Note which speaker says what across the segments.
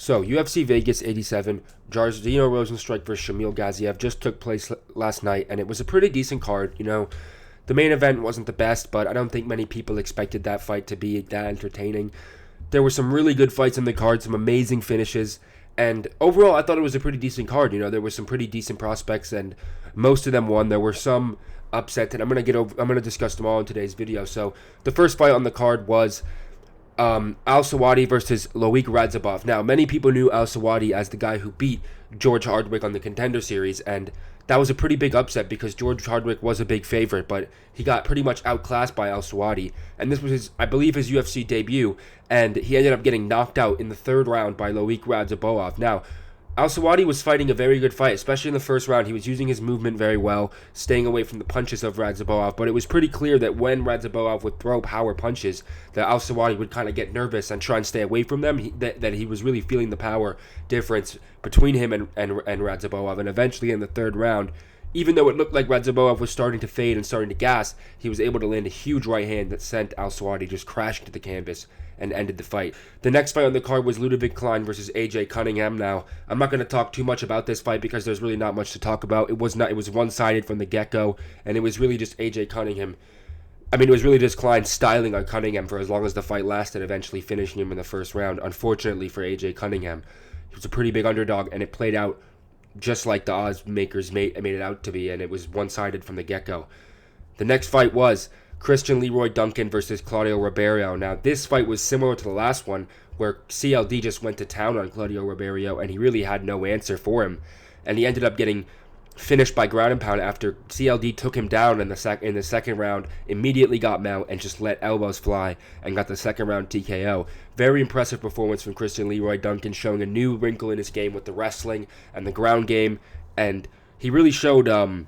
Speaker 1: So, UFC Vegas 87, Jairzinho Rozenstruik versus Shamil Gaziev just took place last night, and it was a pretty decent card. The main event wasn't the best, but I don't think many people expected that fight to be that entertaining. There were some really good fights in the card, some amazing finishes, and overall, I thought it was a pretty decent card. There were some pretty decent prospects, and most of them won. There were some upsets, and I'm gonna discuss them all in today's video. So, the first fight on the card was Al-Sawadi versus Loic Radzhabov. Now, many people knew Al-Sawadi as the guy who beat George Hardwick on the Contender series, and that was a pretty big upset because George Hardwick was a big favorite, but he got pretty much outclassed by Al-Sawadi, and this was I believe, his UFC debut, and he ended up getting knocked out in the third round by Loic Radzhabov. Now, Al-Sawadi was fighting a very good fight, especially in the first round. He was using his movement very well, staying away from the punches of Radzhabov, but it was pretty clear that when Radzhabov would throw power punches, that Al-Sawadi would kind of get nervous and try and stay away from them, that he was really feeling the power difference between him and Radzhabov, and eventually in the third round, even though it looked like Radzhabov was starting to fade and starting to gas, he was able to land a huge right hand that sent Al-Sawadi just crashing to the canvas and ended the fight. The next fight on the card was Ludovic Klein versus AJ Cunningham. Now, I'm not going to talk too much about this fight because there's really not much to talk about. It was one-sided from the get-go, and it was really just AJ Cunningham. It was really just Klein styling on Cunningham for as long as the fight lasted, eventually finishing him in the first round. Unfortunately for AJ Cunningham, he was a pretty big underdog, and it played out just like the odds makers made it out to be, and it was one-sided from the get-go. The next fight was Christian Leroy Duncan versus Claudio Ribeiro. Now, this fight was similar to the last one, where CLD just went to town on Claudio Ribeiro, and he really had no answer for him. And he ended up getting finished by ground and pound after CLD took him down in the second round, immediately got mount, and just let elbows fly, and got the second round TKO. Very impressive performance from Christian Leroy Duncan, showing a new wrinkle in his game with the wrestling and the ground game, and he really showed some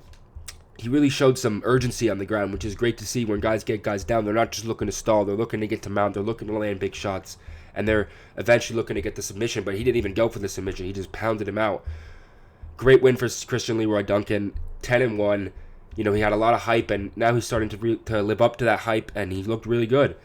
Speaker 1: urgency on the ground, which is great to see. When guys get guys down, they're not just looking to stall, they're looking to get to mount, they're looking to land big shots, and they're eventually looking to get the submission, but he didn't even go for the submission, he just pounded him out. Great win for Christian Leroy Duncan, 10-1. He had a lot of hype, and now he's starting to live up to that hype, and he looked really good.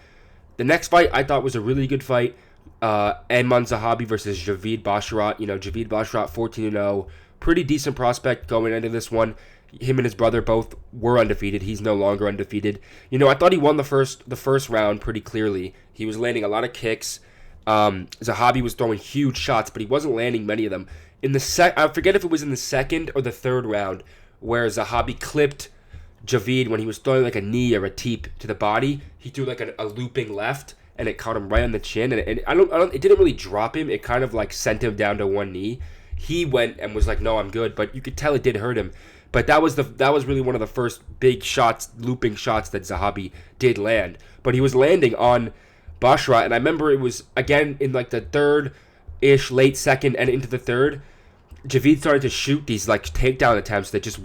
Speaker 1: The next fight I thought was a really good fight, Edmond Zahabi versus Javid Basharat. Javid Basharat 14-0, pretty decent prospect going into this one. Him and his brother both were undefeated. He's no longer undefeated. I thought he won the first round pretty clearly. He was landing a lot of kicks. Zahabi was throwing huge shots, but he wasn't landing many of them. I forget if it was in the second or the third round, where Zahabi clipped Javid when he was throwing like a knee or a teep to the body. He threw like a looping left, and it caught him right on the chin. And it didn't really drop him. It kind of like sent him down to one knee. He went and was like, "No, I'm good," but you could tell it did hurt him. But that was really one of the first big shots, looping shots that Zahabi did land. But he was landing on Basharat, and I remember it was again in like the third-ish, late second, and into the third. Javid started to shoot these like takedown attempts that just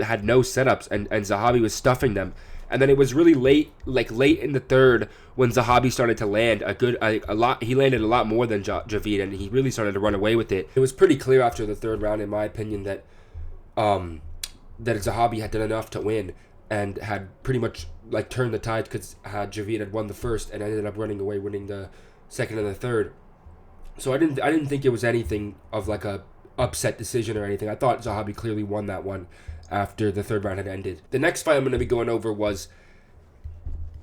Speaker 1: had no setups, and Zahabi was stuffing them. And then it was really late in the third when Zahabi started to land a lot. He landed a lot more than Javid, and he really started to run away with it. It was pretty clear after the third round, in my opinion, that Zahabi had done enough to win and had pretty much like turned the tide, because Javid had won the first and ended up running away, winning the second and the third. So I didn't think it was anything of like a upset decision or anything. I thought Zahabi clearly won that one after the third round had ended. The next fight I'm going to be going over was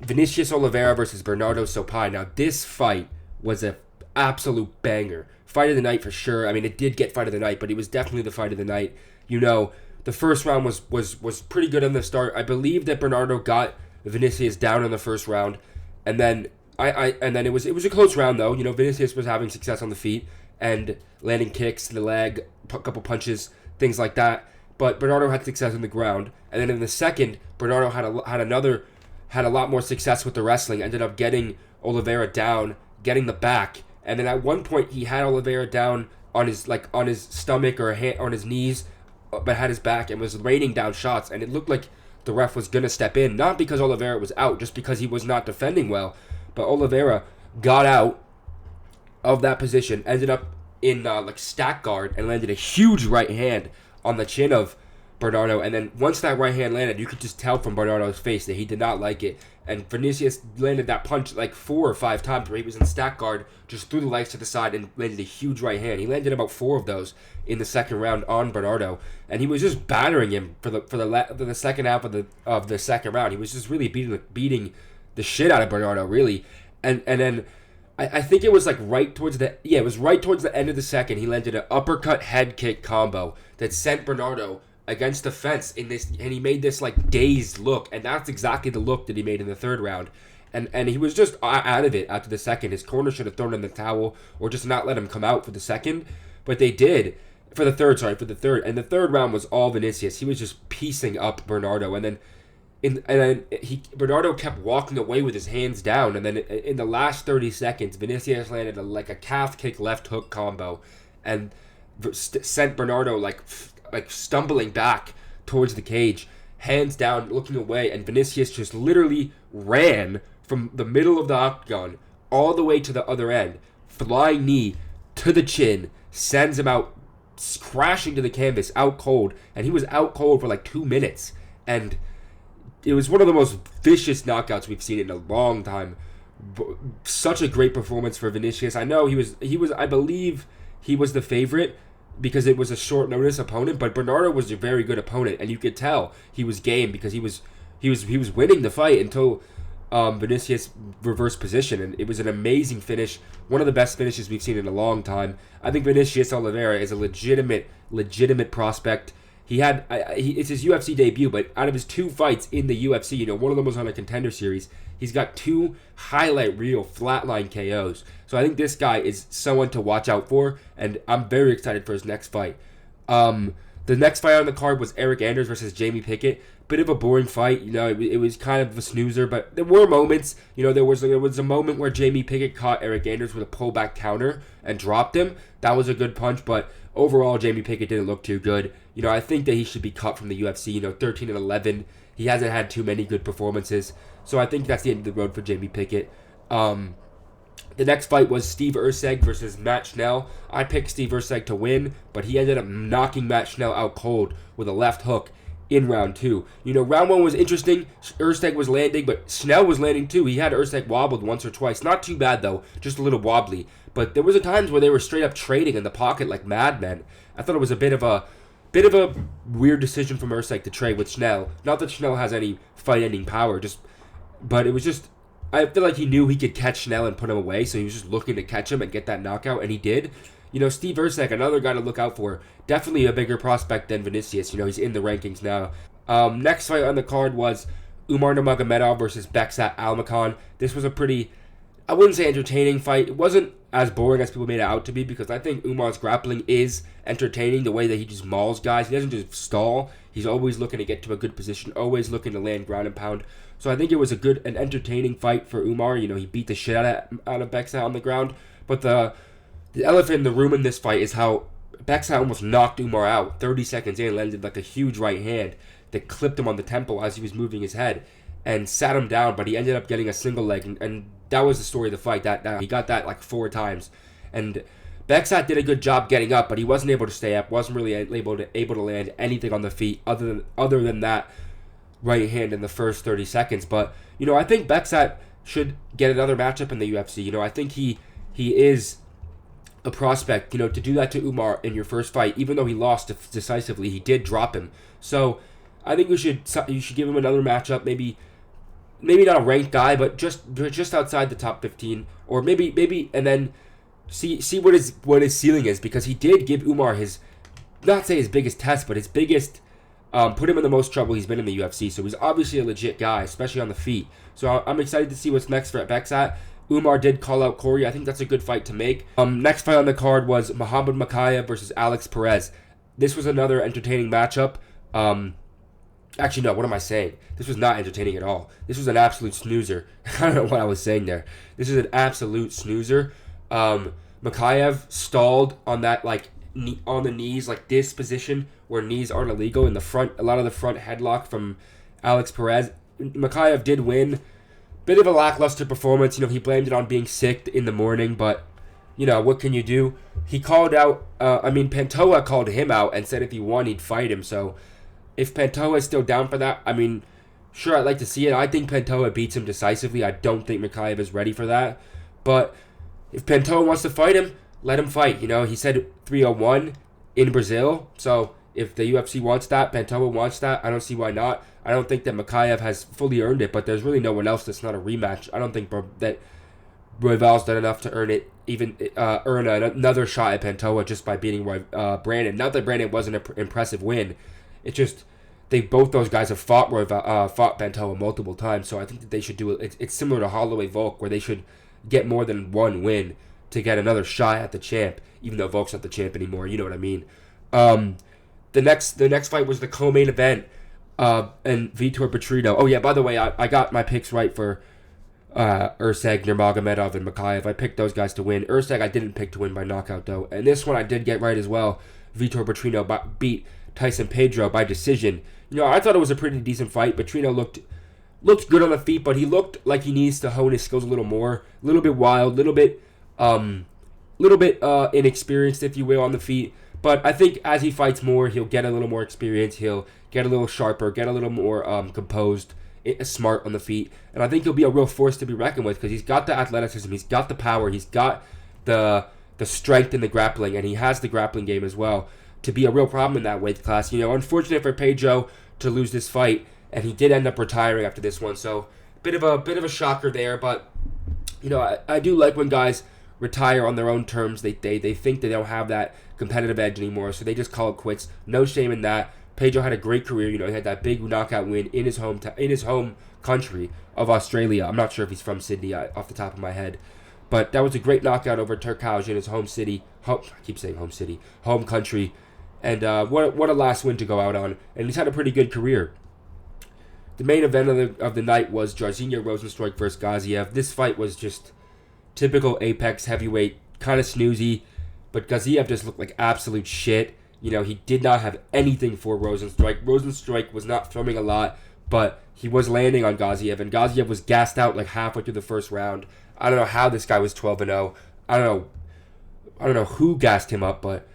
Speaker 1: Vinicius Oliveira versus Bernardo Sopai. Now, this fight was an absolute banger. Fight of the night for sure. It did get fight of the night, but it was definitely the fight of the night. The first round was pretty good on the start. I believe that Bernardo got Vinicius down in the first round, and then it was a close round though. Vinicius was having success on the feet and landing kicks to the leg, a couple punches, things like that. But Bernardo had success on the ground, and then in the second, Bernardo had a lot more success with the wrestling. Ended up getting Oliveira down, getting the back, and then at one point he had Oliveira down on his stomach or on his knees, but had his back and was raining down shots, and it looked like the ref was gonna step in, not because Oliveira was out, just because he was not defending well. But Oliveira got out of that position, ended up in stack guard, and landed a huge right hand on the chin of Bernardo. And then once that right hand landed, you could just tell from Bernardo's face that he did not like it. And Vinicius landed that punch like 4 or 5 times where he was in stack guard, just threw the legs to the side and landed a huge right hand. He landed about 4 of those in the second round on Bernardo, and he was just battering him for the second half of the second round. He was just really beating the shit out of Bernardo, really. And then I think it was like right towards the end of the second, he landed an uppercut head kick combo that sent Bernardo against the fence in this, and he made this like dazed look, and that's exactly the look that he made in the third round. And he was just out of it after the second. His corner should have thrown in the towel or just not let him come out for the second, but they did for the third. And the third round was all Vinicius. He was just piecing up Bernardo, and then Bernardo kept walking away with his hands down, and then in the last 30 seconds, Vinicius landed like a calf kick left hook combo, and sent Bernardo like stumbling back towards the cage, hands down, looking away, and Vinicius just literally ran from the middle of the octagon all the way to the other end, flying knee to the chin, sends him out, crashing to the canvas, out cold, and he was out cold for like 2 minutes, and it was one of the most vicious knockouts we've seen in a long time. Such a great performance for Vinicius. I know he was I believe he was the favorite because it was a short notice opponent, but Bernardo was a very good opponent, and you could tell he was game because he was winning the fight until Vinicius reversed position, and it was an amazing finish, one of the best finishes we've seen in a long time. I think Vinicius Oliveira is a legitimate prospect. It's his UFC debut, but out of his 2 fights in the UFC, one of them was on a Contender series. He's got 2 highlight reel flatline KOs. So I think this guy is someone to watch out for, and I'm very excited for his next fight. The next fight on the card was Eric Anders versus Jamie Pickett. Bit of a boring fight, it was kind of a snoozer, but there were moments. There was a moment where Jamie Pickett caught Eric Anders with a pullback counter and dropped him. That was a good punch, but overall Jamie Pickett didn't look too good. I think that he should be cut from the UFC. 13-11. He hasn't had too many good performances, so I think that's the end of the road for Jamie Pickett. The next fight was Steve Erceg versus Matt Schnell. I picked Steve Erceg to win, but he ended up knocking Matt Schnell out cold with a left hook in round 2. Round 1 was interesting. Erceg was landing, but Schnell was landing too. He had Erceg wobbled once or twice. Not too bad though, just a little wobbly. But there was times where they were straight up trading in the pocket like madmen. I thought it was a bit of a weird decision from Erceg to trade with Schnell. Not that Schnell has any fight-ending power, but it was just, I feel like he knew he could catch Schnell and put him away, so he was just looking to catch him and get that knockout, and he did. Steve Erceg, another guy to look out for. Definitely a bigger prospect than Vinicius. He's in the rankings now. Next fight on the card was Umar Nurmagomedov versus Beksat Almakhan. This was a pretty, I wouldn't say entertaining fight. It wasn't as boring as people made it out to be, because I think Umar's grappling is entertaining, the way that he just mauls guys. He doesn't just stall. He's always looking to get to a good position, always looking to land ground and pound. So I think it was an entertaining fight for Umar. He beat the shit out of Beksat on the ground. But the elephant in the room in this fight is how Beksat almost knocked Umar out 30 seconds in, landed like a huge right hand that clipped him on the temple as he was moving his head and sat him down, but he ended up getting a single leg, and that was the story of the fight. That he got that like 4 times, and Beksat did a good job getting up, but he wasn't able to stay up, wasn't really able to land anything on the feet other than that right hand in the first 30 seconds. But I think Beksat should get another matchup in the UFC. I think he is a prospect. To do that to Umar in your first fight, even though he lost decisively, he did drop him. So I think you should give him another matchup. Maybe not a ranked guy, but just outside the top 15, or maybe and then see what his ceiling is, because he did give Umar his, not say his biggest test, but his biggest, put him in the most trouble he's been in the UFC. So he's obviously a legit guy, especially on the feet. So I'm excited to see what's next for Beksat. Umar did call out Koty. I think that's a good fight to make. Next fight on the card was Muhammad Mokaev versus Alex Perez. This was another entertaining matchup. Actually, no, what am I saying? This was not entertaining at all. This was an absolute snoozer. I don't know what I was saying there. This is an absolute snoozer. Mokaev stalled on that, on the knees, like this position where knees aren't illegal, in the front, a lot of the front headlock from Alex Perez. Mokaev did win. Bit of a lackluster performance. He blamed it on being sick in the morning, but, what can you do? He called out, Pantoja called him out and said if he won, he'd fight him, so If Pantoja is still down for that, I mean, sure, I'd like to see it. I think Pantoja beats him decisively. I don't think Mikhaev is ready for that. But if Pantoja wants to fight him, let him fight. You know, he said 301 in Brazil. So if the UFC wants that, Pantoja wants that, I don't see why not. I don't think that Mikhaev has fully earned it, but there's really no one else that's not a rematch. I don't think that Royval's done enough to earn it, even earn another shot at Pantoja just by beating Brandon. Not that Brandon wasn't an impressive win. It's just both those guys have fought Pantoja multiple times, so I think that they should do it. It's similar to Holloway Volk, where they should get more than one win to get another shot at the champ, even though Volk's not the champ anymore. You know what I mean? The next fight was the co-main event, and Vitor Petrino. Oh yeah, by the way, I got my picks right for Urseg, Nurmagomedov, and Mikhaev. I picked those guys to win. Urseg I didn't pick to win by knockout though, and this one I did get right as well. Vitor Petrino beat Tyson Pedro by decision. You know, I thought it was a pretty decent fight. Petrino looked good on the feet, but he looked like he needs to hone his skills a little more. A little bit wild, little bit inexperienced, if you will, on the feet. But I think as he fights more, he'll get a little more experience. He'll get a little sharper, get a little more composed, smart on the feet. And I think he'll be a real force to be reckoned with because he's got the athleticism, he's got the power, he's got the strength in the grappling, and he has the grappling game as well to be a real problem in that weight class. You know, unfortunate for Pedro to lose this fight, and he did end up retiring after this one. So bit of a shocker there, but you know, I do like when guys retire on their own terms. They think they don't have that competitive edge anymore, so they just call it quits. No shame in that. Pedro had a great career. You know, he had that big knockout win in his home country of Australia. I'm not sure if he's from Sydney off the top of my head, but that was a great knockout over Turkauj in his home city. I keep saying home city, home country, and what a last win to go out on. And he's had a pretty good career. The main event of the night was Jairzinho Rozenstruik versus Gaziev. This fight was just typical Apex heavyweight, kind of snoozy, but Gaziev just looked like absolute shit. You know, he did not have anything for Rozenstruik. Rozenstruik was not throwing a lot, but he was landing on Gaziev, and Gaziev was gassed out like halfway through the first round. I don't know how this guy was 12-0. I don't know who gassed him up, but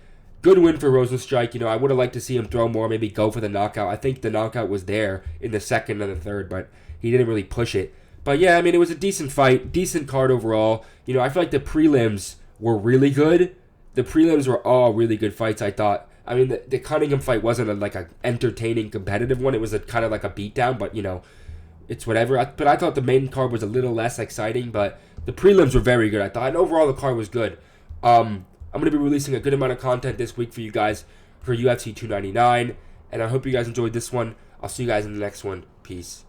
Speaker 1: good win for Rozenstruik. You know, I would have liked to see him throw more, maybe go for the knockout. I think the knockout was there in the second and the third, but he didn't really push it. But yeah, I mean, it was a decent fight, decent card overall. You know, I feel like the prelims were really good. The prelims were all really good fights, I thought. I mean, the Cunningham fight wasn't like an entertaining, competitive one. It was kind of like a beatdown, but, you know, it's whatever. But I thought the main card was a little less exciting, but the prelims were very good, I thought. And overall, the card was good. I'm going to be releasing a good amount of content this week for you guys for UFC 299, and I hope you guys enjoyed this one. I'll see you guys in the next one. Peace.